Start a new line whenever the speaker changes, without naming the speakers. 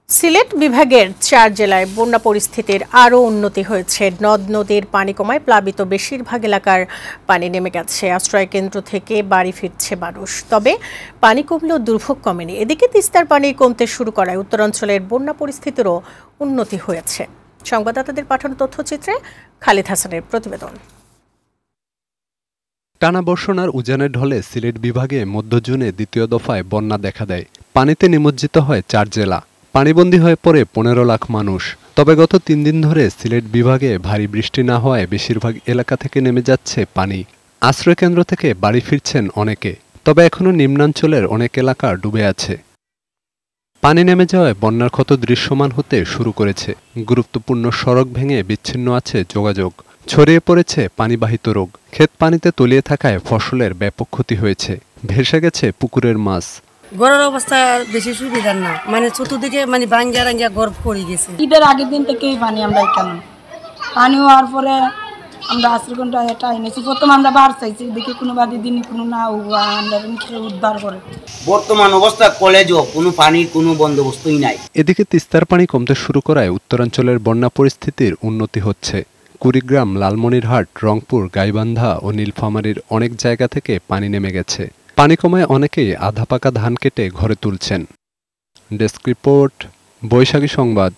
সিলেট বিভাগের ৪ জেলায় বন্যা পরিস্থিতির আরও উন্নতি হয়েছে। নদ নদীর পানি কমায় প্লাবিত বেশিরভাগ এলাকার পানি নেমে গেছে। আশ্রয় কেন্দ্র থেকে বাড়ি ফিরছে মানুষ। তবে পানি কমলেও দুর্ভোগ কমেনি। এদিকে তিস্তার পানি কমতে শুরু করায় উত্তরাঞ্চলের বন্যা পরিস্থিতিরও উন্নতি হয়েছে। সংবাদদাতাদের পাঠানো তথ্যচিত্রে খালিদ হাসানের প্রতিবেদন।
টানা বর্ষণার উজানের ঢলে সিলেট বিভাগে মধ্য জুনে দ্বিতীয় দফায় বন্যা দেখা দেয়। পানিতে নিমজ্জিত হয় ৪ জেলা। পানিবন্দী হয়ে পড়ে ১৫ লাখ মানুষ। তবে গত ৩ দিন ধরে সিলেট বিভাগে ভারী বৃষ্টি না হওয়ায় বেশিরভাগ এলাকা থেকে নেমে যাচ্ছে পানি। আশ্রয়কেন্দ্র থেকে বাড়ি ফিরছেন অনেকে। তবে এখনও নিম্নাঞ্চলের অনেক এলাকা ডুবে আছে। পানি নেমে যাওয়ায় বন্যার ক্ষত দৃশ্যমান হতে শুরু করেছে। গুরুত্বপূর্ণ সড়ক ভেঙে বিচ্ছিন্ন আছে যোগাযোগ। ছড়িয়ে পড়েছে পানিবাহিত রোগ। ক্ষেত পানিতে তলিয়ে থাকায় ফসলের ব্যাপক ক্ষতি হয়েছে। ভেসে গেছে পুকুরের মাছ।
গড়ের অবস্থা বেশি সুবিধার না, চতুর্দিকে ভাঙ্গা রাঙ্গা গড় পড়ে গেছে।
ঈদের আগের দিন থেকেই পানি আমরা কেন পানি হওয়ার পরে আমরা আশ্রয়কেন্দ্র এটা এনেছি। প্রথম আমরা বার চাইছি, দেখি কোনো বাদী দিন কোনো না আমরা উদ্ধার করে।
বর্তমান অবস্থা কলেজও কোনো পানির কোনো বন্দোবস্তই নাই।
এদিকে তিস্তার পানি কমতে শুরু করায় উত্তরাঞ্চলের বন্যা পরিস্থিতির উন্নতি হচ্ছে। কুড়িগ্রাম, লালমনিরহাট, রংপুর, গাইবান্ধা ও নীলফামারীর অনেক জায়গা থেকে পানি নেমে গেছে। পানি কমায় অনেকেই আধা পাকা ধান কেটে ঘরে তুলছেন। ডেস্ক রিপোর্ট, বৈশাখী সংবাদ।